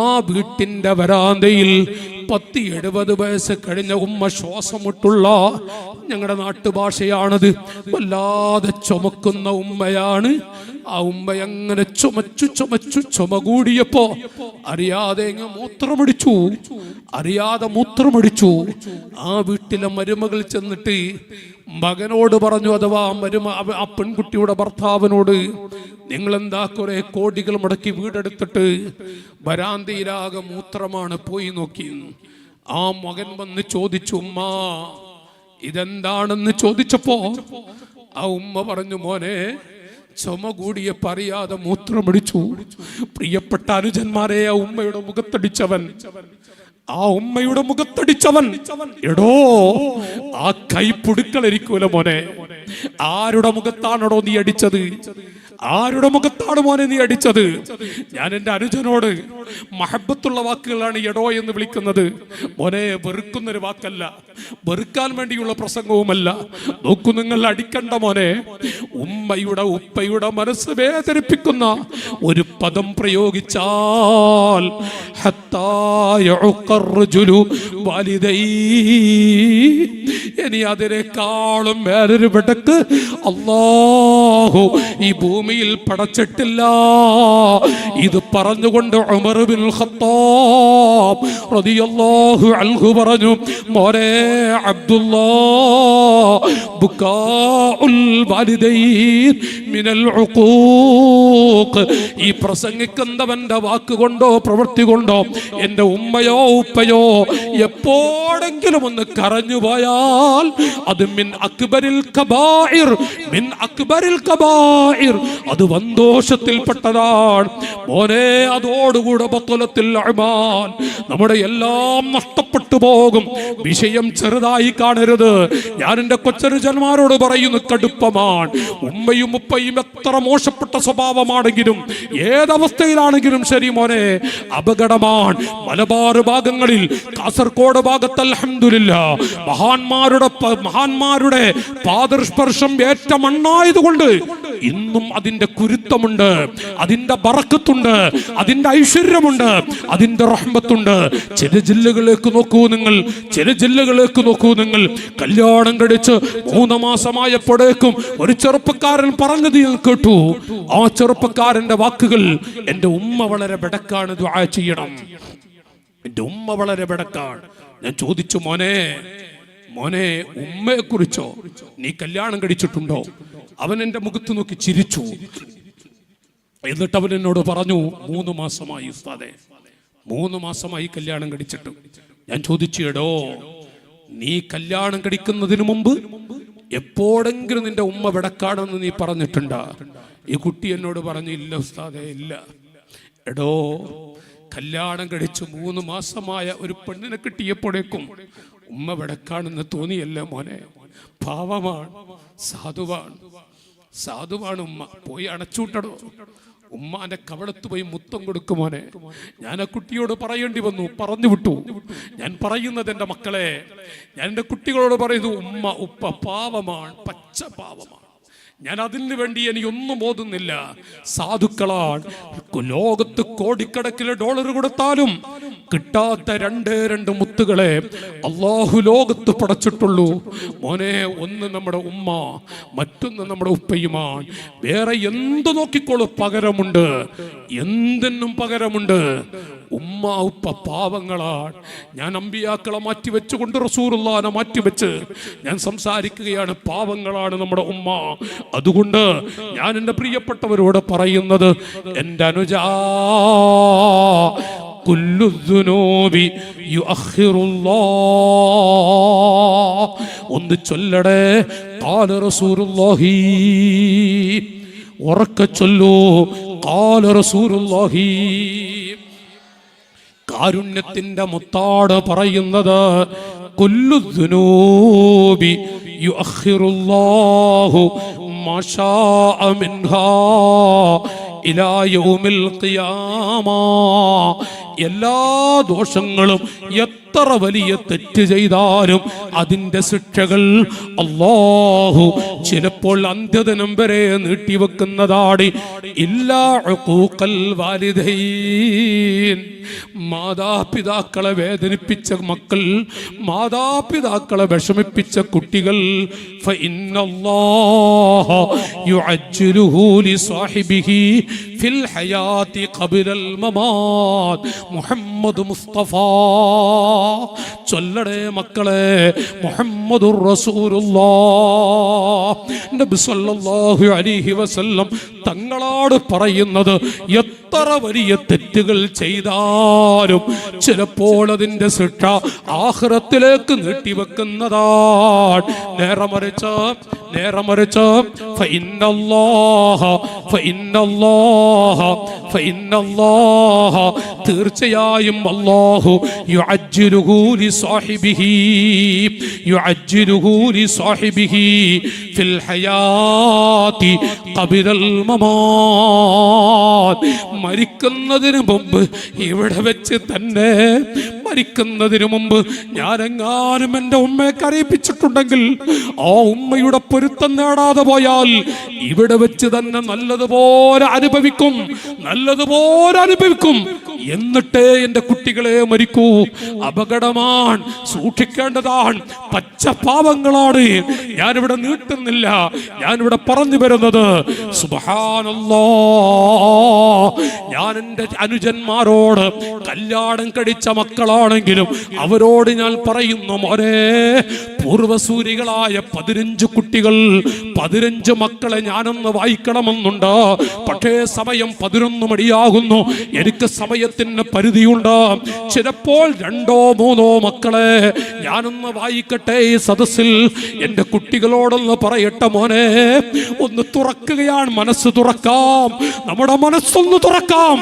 ആ വീട്ടിന്റെ വരാന്തയിൽ 70 വയസ്സ് കഴിഞ്ഞ ഉമ്മ ശ്വാസമുട്ടുള്ള, ഞങ്ങളുടെ നാട്ടുഭാഷയാണത്, വല്ലാതെ ചുമക്കുന്ന ഉമ്മയാണ്. ആ ഉമ്മ അങ്ങനെ ചുമ കൂടിയപ്പോ അറിയാതെ മൂത്രമടിച്ചു. ആ വീട്ടിലെ മരുമകൾ ചെന്നിട്ട് മകനോട് പറഞ്ഞു, അഥവാ ആ പെൺകുട്ടിയുടെ ഭർത്താവിനോട്, നിങ്ങളെന്താ കുറെ കോടികൾ മുടക്കി വീടെടുത്തിട്ട് വരാന്തയിലാകെ മൂത്രമാണ്, പോയി നോക്കി. ആ മകൻ വന്ന് ചോദിച്ചു, ഉമ്മ ഇതെന്താണെന്ന് ചോദിച്ചപ്പോ ആ ഉമ്മ പറഞ്ഞു, മോനെ ചുമ കൂടിയപ്പോ അറിയാതെ മൂത്രമടിച്ചു. പ്രിയപ്പെട്ട അനുജന്മാരെ, ആ ഉമ്മയുടെ മുഖത്തടിച്ചവൻ എടോ, ആ കൈ പുടുക്കളരിക്കൂല മോനെ. ആരുടെ മുഖത്താണോ നീ അടിച്ചത്? ആരുടെ മുഖത്താണ് മോനെ നീ അടിച്ചത്? ഞാൻ എൻ്റെ അനുജനോട് മഹബത്തുള്ള വാക്കുകളാണ് എടോ എന്ന് വിളിക്കുന്നത്. മോനെ വെറുക്കുന്നൊരു വാക്കല്ല, വെറുക്കാൻ വേണ്ടിയുള്ള പ്രസംഗവുമല്ല. നോക്കൂ, നിങ്ങൾ അടിക്കണ്ട മോനെ. ഉമ്മയുടെ ഉപ്പയുടെ മനസ്സ് വേദനിപ്പിക്കുന്ന ഒരു പദം പ്രയോഗിച്ചാൽ ഇനി അതിനേക്കാളും വേറൊരു വിടക്ക് അല്ലാഹു ഈ ഭൂമിയിൽ പടച്ചിട്ടില്ല. ഇത് പറഞ്ഞുകൊണ്ട് ഉമർ ബിൻ ഖത്താബ് റളിയല്ലാഹു അൻഹു പറഞ്ഞു, മോനെ അബ്ദുല്ലാഹ്, ബുകാഉൽ വാലിദൈൻ മിനൽ ഉഖൂഖ്. ഈ പ്രസംഗിക്കുന്നവന്റെ വാക്കുകൊണ്ടോ പ്രവൃത്തി കൊണ്ടോ എൻ്റെ ഉമ്മയോ ഉപ്പയോ എപ്പോഴെങ്കിലും ഒന്ന് കരഞ്ഞു പോയാൽ അത് മിൻ അക്ബരിൽ കബായിർ, മിൻ അക്ബരിൽ കബായിർ, അത് വന്തോഷത്തിൽപ്പെട്ടതാണ് മോനെ. അതോടുകൂടെ ബത്വലത്തിൽ അഅ്മാൽ, നമ്മുടെ എല്ലാം നഷ്ടപ്പെട്ടു പോകും. വിഷയം ചെറുതായി കാണരുത്. ഞാൻ എൻ്റെ കൊച്ചനുജന്മാരോട് പറയുന്നു, കടുപ്പമാണ്. ഉമ്മയും ഉപ്പയും എത്ര മോശപ്പെട്ട സ്വഭാവമാണെങ്കിലും ഏതവസ്ഥയിലാണെങ്കിലും ശരി മോനെ, അപകടമാണ്. മലബാർ ഭാഗങ്ങളിൽ, കാസർഗോഡ് ഭാഗത്ത് അൽഹംദുലില്ലാഹ് മഹാന്മാരുടെ പാദസ്പർശം ഏറ്റ മണ്ണായതുകൊണ്ട് ഇന്നും അതിന്റെ കുരുത്തമുണ്ട്, അതിന്റെ ബറക്കത്തുണ്ട്, അതിന്റെ ഐശ്വര്യമുണ്ട്, അതിന്റെ റഹ്മത്തുണ്ട്. ചില ജില്ലകളിലേക്ക് നോക്കൂ നിങ്ങൾ, ചില ജില്ലകളിലേക്ക് നോക്കൂ നിങ്ങൾ. കല്യാണം കഴിച്ച് 3 മാസമായപ്പോഴേക്കും ഒരു ചെറുപ്പക്കാരൻ പറഞ്ഞത് ഞാൻ കേട്ടു. ആ ചെറുപ്പക്കാരന്റെ വാക്കുകൾ, എൻ്റെ ഉമ്മ വളരെ ബെടക്കാണ്, ദുആ ചെയ്യണം, എൻ്റെ ഉമ്മ വളരെ ബെടക്കാണ്. ഞാൻ ചോദിച്ചു, മോനെ ഉമ്മയെ കുറിച്ചോ നീ കല്യാണം കഴിച്ചിട്ടുണ്ടോ? അവൻ എൻ്റെ മുഖത്ത് നോക്കി ചിരിച്ചു. എന്നിട്ട് അവൻ എന്നോട് പറഞ്ഞു, 3 മാസമായി ഉസ്താദേ, 3 മാസമായി കല്യാണം കഴിച്ചിട്ട്. ഞാൻ ചോദിച്ചു, എടോ നീ കല്യാണം കഴിക്കുന്നതിന് മുമ്പ് എപ്പോഴെങ്കിലും നിന്റെ ഉമ്മ വെടക്കാണെന്ന് നീ പറഞ്ഞിട്ടുണ്ടാ? ഈ കുട്ടി എന്നോട് പറഞ്ഞു, ഇല്ല ഉസ്താദേ, ഇല്ല. എടോ കല്യാണം കഴിച്ച് 3 മാസമായ ഒരു പെണ്ണിനെ കിട്ടിയപ്പോഴേക്കും ഉമ്മ വെടക്കാണെന്ന് തോന്നിയല്ല മോനെ. പാവമാണ്, സാധുവാണ് ഉമ്മ. പോയി അണച്ചൂട്ടടോ, ഉമ്മാന്റെ കവളത്ത് പോയി മുത്തം കൊടുക്കും മോനെ. ഞാൻ ആ കുട്ടിയോട് പറയേണ്ടി വന്നു, പറഞ്ഞു വിട്ടു. ഞാൻ പറയുന്നത് എൻ്റെ മക്കളെ, ഞാൻ എൻ്റെ കുട്ടികളോട് പറയുന്നു, ഉമ്മ ഉപ്പ പാവമാണ്, പച്ച പാവമാണ്. ഞാൻ അതിന് വേണ്ടി എനിക്കൊന്നും ഓതുന്നില്ല. സാധുക്കളാണ്. ലോകത്ത് കോടിക്കണക്കിന് ഡോളർ കൊടുത്താലും കിട്ടാത്ത 2 മുത്തുകളെ അള്ളാഹു ലോകത്ത് പടച്ചിട്ടുള്ളൂ മോനെ. ഒന്ന് നമ്മുടെ ഉമ്മ, മറ്റൊന്ന് നമ്മുടെ ഉപ്പയുമാണ്. വേറെ എന്ത് നോക്കിക്കോളൂ, പകരമുണ്ട്, എന്തിനും പകരമുണ്ട്. ഉമ്മ ഉപ്പ പാവങ്ങളാണ്. ഞാൻ അമ്പിയാക്കളെ മാറ്റിവെച്ചുകൊണ്ട് റസൂലുള്ളാഹിനെ മാറ്റിവെച്ച് ഞാൻ സംസാരിക്കുകയാണ്. പാവങ്ങളാണ് നമ്മുടെ ഉമ്മ. അതുകൊണ്ട് ഞാൻ എൻ്റെ പ്രിയപ്പെട്ടവരോട് പറയുന്നത്, എൻ്റെ അനുജാ, കുല്ലു ദുനൂബി യുഅഖിറുല്ലാഹ്. ഒന്ന് ചൊല്ലടേ, ഖാല റസൂലുള്ളാഹി. ഉറക്കെ ചൊല്ലൂ, ഖാല റസൂലുള്ളാഹി. കാരുണ്യത്തിന്റെ മുത്താട് പറയുന്നത്, കുല്ലു ദുനൂബി യുഅഖിറുല്ലാഹു മാ ശാഅ മിൻഹാ ഇലാ യൗമിൽ ഖിയാമ. എല്ലാ ദോഷങ്ങളും എത്ര വലിയ തെറ്റ് ചെയ്താലും അതിൻ്റെ ശിക്ഷകൾ അല്ലാഹു ചിലപ്പോൾ അന്ത്യദിനം വരെ നീട്ടിവെക്കുന്നതാണ്. ഇല്ലാ ഉഖൂഖൽ വാലിദൈൻ. മാതാപിതാക്കളെ വേദനിപ്പിച്ച മക്കൾ, മാതാപിതാക്കളെ വിഷമിപ്പിച്ച കുട്ടികൾ, ഫഇന്നല്ലാഹ യുഅജ്ജിലുഹു ലിസാഹിബിഹി ഫിൽ ഹയാതി ഖബ്ലൽ മമാത്. മുഹമ്മദ് മുസ്തഫ ചൊല്ലടേ മക്കളെ, മുഹമ്മദുർ റസൂലുള്ളാഹ്. നബി സല്ലല്ലാഹു അലൈഹി വസല്ലം തങ്ങളോട് പറയുന്നത്, എത്ര വലിയ തെറ്റുകൾ ചെയ്താലും ചിലപ്പോൾ അതിൻ്റെ ശിക്ഷ ആഖിറത്തിലേക്ക് നീട്ടിവെക്കുന്നതാണ്. നേരെ മറിച്ച് ഫഇന്നല്ലാഹ തീർച്ചയായും അല്ലാഹു യുഅജ്ജിലുഹു ലിസാഹിബിഹി ഫിൽ ഹയാതി ഖബിലൽ മമാത്. മരിക്കുന്നതിന് മുമ്പ് ഇവിടെ വെച്ച് തന്നെ, മരിക്കുന്നതിന് മുമ്പ് ഞാനെങ്ങാനും എൻ്റെ ഉമ്മയെ കരയിപ്പിച്ചിട്ടുണ്ടെങ്കിൽ ആ ഉമ്മയുടെ പൊരുത്തം നേടാതെ പോയാൽ ഇവിടെ വെച്ച് തന്നെ നല്ലതുപോലെ അനുഭവിക്കും. എന്നിട്ടേ എൻ്റെ കുട്ടികളെ മരിക്കൂ. അപകടമാണ്, സൂക്ഷിക്കേണ്ടതാണ്, പച്ചപാവങ്ങളാണ്. ഞാനിവിടെ നീട്ടുന്നില്ല, ഞാനിവിടെ പറഞ്ഞു വരുന്നത് സുബ്ഹാനല്ലാഹ്. ഞാൻ എൻ്റെ അനുജന്മാരോട്, കല്യാണം കഴിച്ച മക്കളാണെങ്കിലും അവരോട് ഞാൻ പറയുന്നു, മോനെ, പൂർവസൂരികളായ 15 കുട്ടികൾ, 15 മക്കളെ ഞാനൊന്ന് വായിക്കണമെന്നുണ്ട്. പക്ഷേ സമയം 11 മണിയാകുന്നു. എനിക്ക് സമയത്തിന് പരിധിയുണ്ട്. ചിലപ്പോൾ 2 3 മക്കളെ ഞാനൊന്ന് വായിക്കട്ടെ ഈ സദസ്സിൽ. എൻ്റെ കുട്ടികളോടൊന്ന് പറയട്ടെ, മോനെ, ഒന്ന് തുറക്കുകയാണ്, മനസ്സ് തുറക്കാം, നമ്മുടെ മനസ്സൊന്ന് തുറക്കാം.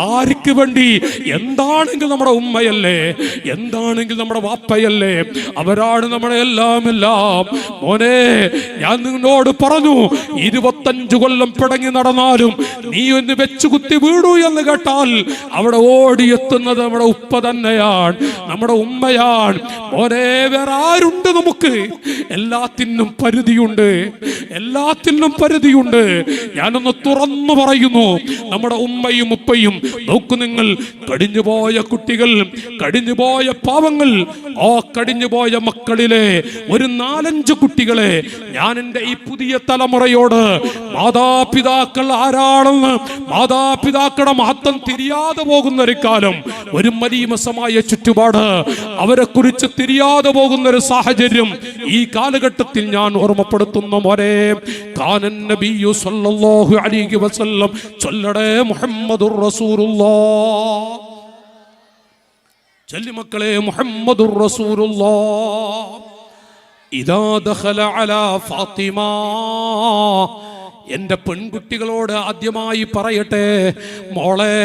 ആർക്ക് വേണ്ടി? എന്താണെങ്കിൽ നമ്മുടെ ഉമ്മയല്ലേ, എന്താണെങ്കിൽ നമ്മുടെ വാപ്പയല്ലേ, അവരാണ് നമ്മുടെ എല്ലാം. മോനെ, ഞാൻ നിന്നോട് പറഞ്ഞു, 25 കൊല്ലം പിടങ്ങി നടന്നാലും നീ ഒന്ന് വെച്ചുകുത്തി വീടൂ എന്ന് കേട്ടാൽ അവിടെ ഓടിയെത്തുന്നത് നമ്മുടെ ഉപ്പ തന്നെയാണ്, നമ്മുടെ ഉമ്മയാണ്. മോനെ, വേറെ ആരുണ്ട് നമുക്ക്? എല്ലാത്തിനും പരിധിയുണ്ട്. ഞാനൊന്ന് തുറന്നു പറയുന്നു, നമ്മുടെ ഉമ്മയും ഉപ്പയും നോക്കു നിങ്ങൾ. കഴിഞ്ഞുപോയ കുട്ടികൾ, കഴിഞ്ഞുപോയ പാവങ്ങൾ, ആ കഴിഞ്ഞുപോയ മക്കളിലെ ഒരു 4-5 കുട്ടികളെ ഞാൻ എൻ്റെ ഈ പുതിയ തലമുറയോട്, മാതാപിതാക്കൾ ആരാണെന്ന്, മാതാപിതാക്കളുടെ മഹത്വം തിരിയാതെ പോകുന്ന ഒരു കാലം, ഒരു മലീമസമായ ചുറ്റുപാട്, അവരെ കുറിച്ച് തിരിയാതെ പോകുന്ന ഒരു സാഹചര്യം ഈ കാലഘട്ടത്തിൽ ഞാൻ ഓർമ്മപ്പെടുത്തുന്ന മോനെ, കാനൻ നബിയു സല്ലല്ലാഹു അലൈഹി വസല്ലം ചൊല്ലടേ മുഹമ്മദുർ റസൂലുള്ളാഹ്. ചൊല്ലി മക്കളെ, മുഹമ്മദുർ റസൂലുള്ളാഹ്. ഇദാ ദഖല അലാ ഫാത്തിമ. എൻ്റെ പെൺകുട്ടികളോട് ആദ്യമായി പറയട്ടെ, മോളെ,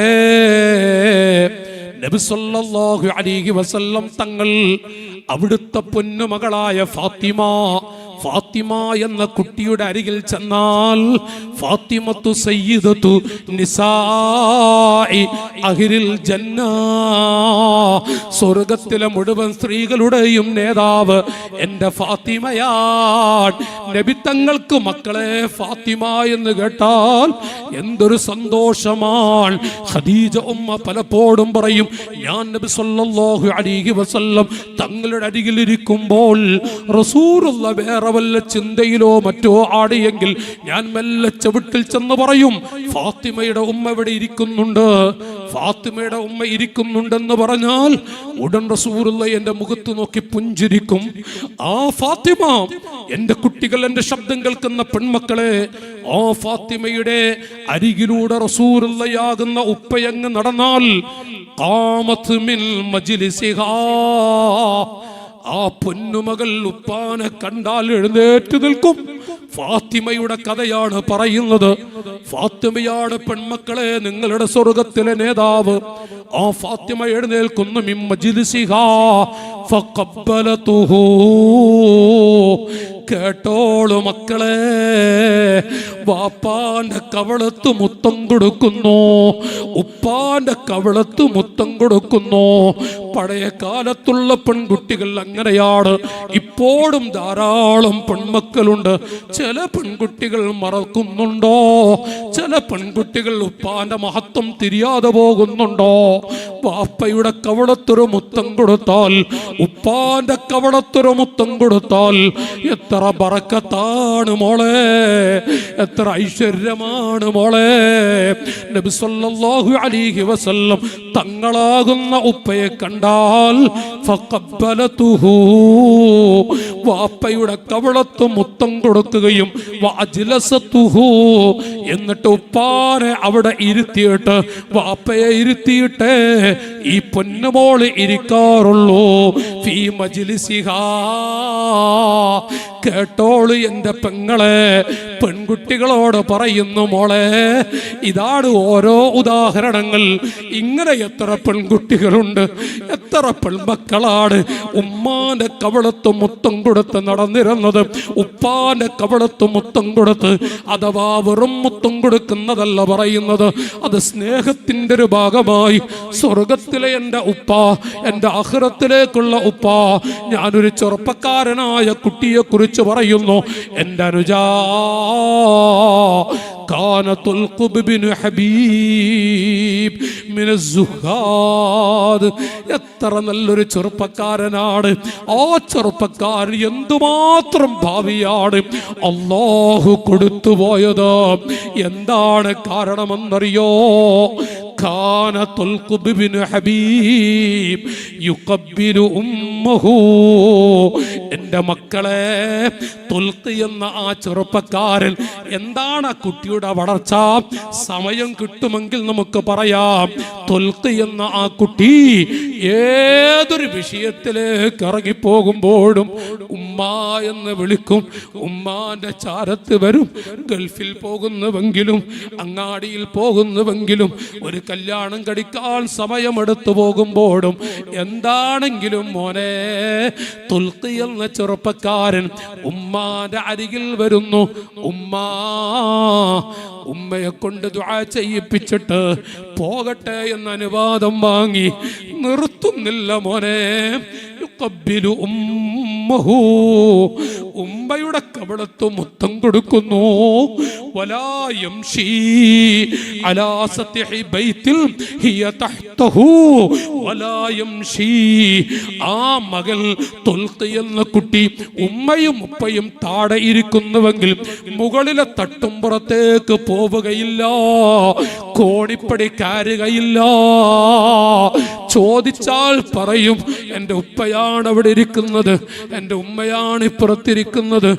നബി സല്ലല്ലാഹു അലൈഹി വസല്ലം തങ്ങൾ അവിടുത്തെ പൊന്നുമകളായ ഫാത്തിമ എന്ന കുട്ടിയുടെ അരികിൽ ചെന്നാൽ, ഫാത്തിമത്തു സയ്യിദത്തു നിസാഇ അഹ്ലിൽ ജന്ന, സ്വർഗ്ഗത്തിലെ മുഴുവൻ സ്ത്രീകളുടെയും നേതാവ് എൻ്റെ ഫാത്തിമയാണ്. നബി തങ്ങൾക്ക് മക്കളെ ഫാത്തിമ എന്ന് കേട്ടാൽ എന്തൊരു സന്തോഷമാണ്. ഖദീജ ഉമ്മ പലപ്പോഴും പറയും, ഞാൻ നബി സല്ലല്ലാഹു അലൈഹി വസല്ലം തങ്ങളുടെ അരികിൽ ഇരിക്കുമ്പോൾ റസൂലുള്ള വേറെ വല്ല ചിന്തയിലോ മറ്റോ ആടിയെങ്കിൽ ഞാൻ മെല്ലെ ചവിട്ടിൽ ചെന്ന് പറയും, ഫാത്തിമയുടെ ഉമ്മ ഇവിടെ ഇരിക്കുന്നുണ്ട്, ഫാത്തിമയുടെ ഉമ്മ ഇരിക്കുന്നുണ്ടെന്ന് പറഞ്ഞാൽ ഉടൻ റസൂലുള്ള എൻ്റെ മുഖത്ത് നോക്കി പുഞ്ചിരിക്കും. ആ ഫാത്തിമ, എൻ്റെ കുട്ടികൾ, എൻ്റെ ശബ്ദം കേൾക്കുന്ന പെൺമക്കളെ, ആ ഫാത്തിമയുടെ അരികിലൂടെ റസൂലുള്ളയാകുന്ന ഉപ്പയങ്ങ് നടന്നാൽ, ഖാമത്ത് മിൻ മജ്ലിസിഹാ, ആ പൊന്നുമകൾ ഉപ്പാനെ കണ്ടാൽ എഴുന്നേറ്റ് നിൽക്കും. ഫാത്തിമയുടെ കഥയാണ് പറയുന്നത്. ഫാത്തിമയാണ് പെൺമക്കളെ നിങ്ങളുടെ സ്വർഗത്തിലെ നേതാവ്. ആ ഫാത്തിമ എഴുന്നേൽക്കുന്നു, മിൻ മജ്ലിസിഹാ ഫഖബ്ബലതുഹു. കേട്ടോളൂ മക്കളെ, വാപ്പാന്റെ കവളത്ത് മുത്തം കൊടുക്കുന്നു, ഉപ്പാന്റെ കവളത്ത് മുത്തം കൊടുക്കുന്നു. പഴയ കാലത്തുള്ള പെൺകുട്ടികൾ അങ്ങനെയാണ്. ഇപ്പോഴും ധാരാളം പെൺമക്കളുണ്ട്. ചില പെൺകുട്ടികൾ മറക്കുന്നുണ്ടോ? ചില പെൺകുട്ടികൾ ഉപ്പാന്റെ മഹത്വം തിരിയാതെ പോകുന്നുണ്ടോ? വാപ്പയുടെ കവളത്തൊരു മുത്തം കൊടുത്താൽ, ഉപ്പാന്റെ കവളത്തൊരു മുത്തം കൊടുത്താൽ എത്ര ബറക്കത്താണ് മോളെ, എത്ര ഐശ്വര്യമാണ് മോളെ. നബി സല്ലല്ലാഹു അലൈഹി വസല്ലം തങ്ങളാകുന്ന ഉപ്പയെ കണ്ടാൽ ഫഖബ്ബലതുഹു, വാപ്പയുടെ കവളത്ത് മുത്തം കൊടുക്കുകയും വഅജ്ലസതുഹു, എന്നിട്ട് ഉപ്പാനെ അവിടെ ഇരുത്തിയിട്ട് വാപ്പയെ ഇരുത്തിയിട്ടേ ഈ പൊന്നുമോള് ഇരിക്കാറുള്ളൂ. ഫീ മജ്ലിസിഹാ, കേട്ടോള് എൻ്റെ പെങ്ങളെ, പെൺകുട്ടികളോട് പറയുന്നു മോളെ, ഇതാണ് ഓരോ ഉദാഹരണങ്ങൾ. ഇങ്ങനെ എത്ര പെൺകുട്ടികളുണ്ട്, എത്ര പെൺമക്കളാണ് ഉമ്മാന്റെ കവളത്ത് മുത്തം കൊടുത്ത് നടന്നിരുന്നത്, ഉപ്പാന്റെ കവളത്ത് മുത്തം കൊടുത്ത്. അഥവാ വെറും മുത്തം കൊടുക്കുന്നതല്ല പറയുന്നത്, അത് സ്നേഹത്തിന്റെ ഒരു ഭാഗമായി. സ്വർഗത്തിലെ എൻ്റെ ഉപ്പ, എൻ്റെ ആഖിറത്തിലേക്കുള്ള ഉപ്പ. ഞാനൊരു ചെറുപ്പക്കാരനായ കുട്ടിയെ കുറിച്ച് പറയുന്നു. എൻ്റെ അനുജാ കാന തുൽഖുബ് ബിൻ ഹബീബ് മിന സുഹാദ്. എത്ര നല്ലൊരു ചെറുപ്പക്കാരനാണ്. ആ ചെറുപ്പക്കാരൻ എന്തുമാത്രം ഭാവിയാണ് അല്ലാഹു കൊടുത്തുപോയത്. എന്താണ് കാരണമെന്നറിയോ? കാന തുൽഖുബ് ബിൻ ഹബീബ് യുഖബ്ബിലു ഉമ്മഹു. എൻ്റെ മക്കളെ, തുൽഖ് എന്ന ആ ചെറുപ്പക്കാരൻ, എന്താണ് ആ കുട്ടിയുടെ വളർച്ച? സമയം കിട്ടുമെങ്കിൽ നമുക്ക് പറയാം. തുൽഖ് എന്ന ആ കുട്ടി ഏതൊരു വിഷയത്തിലേക്ക് ഇറങ്ങിപ്പോകുമ്പോഴും ഉമ്മ എന്ന് വിളിക്കും. ഉമ്മാന്റെ ചാരത്ത് വരും. ഗൾഫിൽ പോകുന്നുവെങ്കിലും അങ്ങാടിയിൽ പോകുന്നുവെങ്കിലും ഒരു കല്യാണം കഴിക്കാൻ സമയമെടുത്തു പോകുമ്പോഴും എന്താണെങ്കിലും മോനെ, തുൽഖ് എന്ന ചെറുപ്പക്കാരൻ ഉമ്മാന്റെ അരികിൽ വരുന്നു. ഉമ്മയെ കൊണ്ട് ദുആ ചെയ്യിപ്പിച്ചിട്ട് പോകട്ടെ എന്ന അനുവാദം വാങ്ങി. നിർത്തുന്നില്ല മോനെ. യുഖബ്ബിലു ഉമ്മഹു. ഉമ്മയുടെ കവളത്ത് മുത്തം കൊടുക്കുന്നു. വലാ യംശി അലാ സത്ഹി ബൈത്തിൽ ഹിയ തഹ്തഹു വലാ യംശി. ആ മകൾ തുൽഖ് എന്ന കുട്ടി ഉമ്മയും ഉപ്പയും താഴെ ഇരിക്കുന്നുവെങ്കിൽ മുകളിലെ തട്ടുംപുറത്തേക്ക് പോവുകയില്ല, കോണിപ്പടി കയറുകയില്ല. ചോദിച്ചാൽ പറയും, എൻ്റെ ഉപ്പയാണ് അവിടെ ഇരിക്കുന്നത്, എൻ്റെ ഉമ്മയാണ് ഇപ്പുറത്തിരിക്കുന്നത്,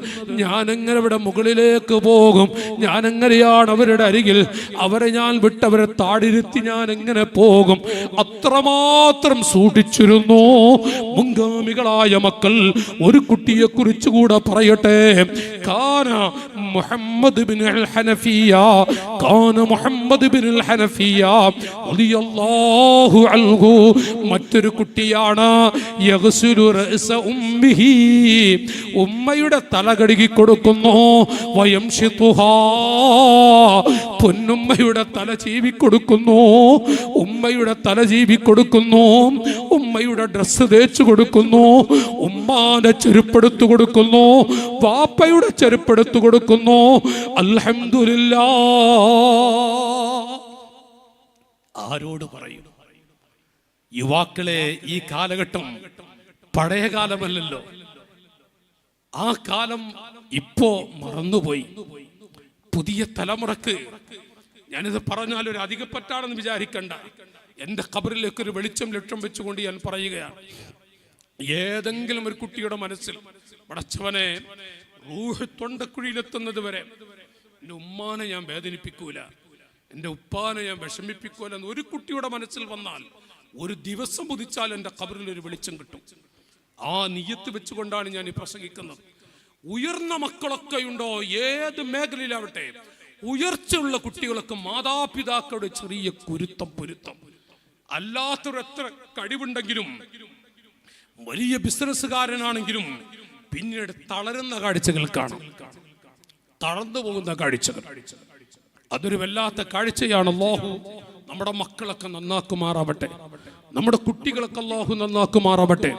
ഞാനെങ്ങനെ ഇവിടെ മുകളിലേക്ക് പോകും? ഞാനെങ്ങനെയാണ് അവരുടെ അരികിൽ? അവരെ ഞാൻ വിട്ടവരെ താടിരുത്തി ഞാൻ എങ്ങനെ പോകും? അത്രമാത്രം സൂക്ഷിച്ചിരുന്നു മുൻഗാമികളായ മക്കൾ. ഒരു കുട്ടിയെ കുറിച്ച് കൂടെ പറയട്ടെ. കാന മുഹമ്മദ് ബിൻ അൽ ഹനഫിയ, കാന മുഹമ്മദ് ബിൻ അൽ ഹനഫിയ റളിയല്ലാഹു അൻഹു. മറ്റൊരു കുട്ടിയാണ് യഗ്സുലു റഅസ ഉമ്മിഹി. ഉമ്മയുടെ തല കഴുകി കൊടുക്കുന്നു. വയംശിതുഹാ. പൊന്നുമ്മയുടെ തല ചീവി കൊടുക്കുന്നു. ഉമ്മയുടെ തല ചീവി കൊടുക്കുന്നു. ഉമ്മയുടെ ഡ്രസ്സ് തേച്ചു കൊടുക്കുന്നു. ഉമ്മാന്റെ ചെരുപ്പെടുത്തു കൊടുക്കുന്നു. വാപ്പയുടെ ചെരുപ്പെടുത്തു കൊടുക്കുന്നു. അൽഹംദുലില്ലാ. ആരോട് പറയും? യുവാക്കളെ, ഈ കാലഘട്ടം പഴയ കാലമല്ലല്ലോ. ആ കാലം ഇപ്പോ മറന്നുപോയി. പുതിയ തലമുറക്ക് ഞാനിത് പറഞ്ഞാൽ ഒരു അധികപ്പറ്റാണെന്ന് വിചാരിക്കണ്ട. എൻ്റെ ഖബറിലേക്ക് ഒരു വെളിച്ചം ലക്ഷ്യം വെച്ചുകൊണ്ട് ഞാൻ പറയുകയാണ്. ഏതെങ്കിലും ഒരു കുട്ടിയുടെ മനസ്സിൽ, പടച്ചവനെ, റൂഹ് തൊണ്ടക്കുഴിയിലെത്തുന്നത് വരെ എൻ്റെ ഉമ്മാനെ ഞാൻ വേദനിപ്പിക്കൂല, എൻ്റെ ഉപ്പാനെ ഞാൻ വിഷമിപ്പിക്കൂല എന്ന് ഒരു കുട്ടിയുടെ മനസ്സിൽ വന്നാൽ ഒരു ദിവസം ഉദിച്ചാൽ എൻ്റെ ഖബറിൽ ഒരു വെളിച്ചം കിട്ടും. ആ നിയ്യത്ത് വെച്ചുകൊണ്ടാണ് ഞാൻ ഈ പ്രസംഗിക്കുന്നത്. ഉയർന്ന മക്കളൊക്കെയുണ്ടോ, ഏത് മേഖലയിലാവട്ടെ, ഉയർച്ചയുള്ള കുട്ടികളൊക്കെ മാതാപിതാക്കളുടെ ചെറിയ പൊരുത്തം. അല്ലാത്തൊരു എത്ര കഴിവുണ്ടെങ്കിലും, വലിയ ബിസിനസ്സുകാരനാണെങ്കിലും പിന്നീട് തളരുന്ന കാഴ്ചകൾ കാണാം, തളർന്നു പോകുന്ന കാഴ്ചകൾ. അതൊരു വല്ലാത്ത കാഴ്ചയാണ്. അല്ലാഹു നമ്മുടെ മക്കളൊക്കെ നന്നാക്കുമാറാവട്ടെ, നമ്മുടെ കുട്ടികളൊക്കെ അല്ലാഹു നന്നാക്കുമാറാവട്ടെ.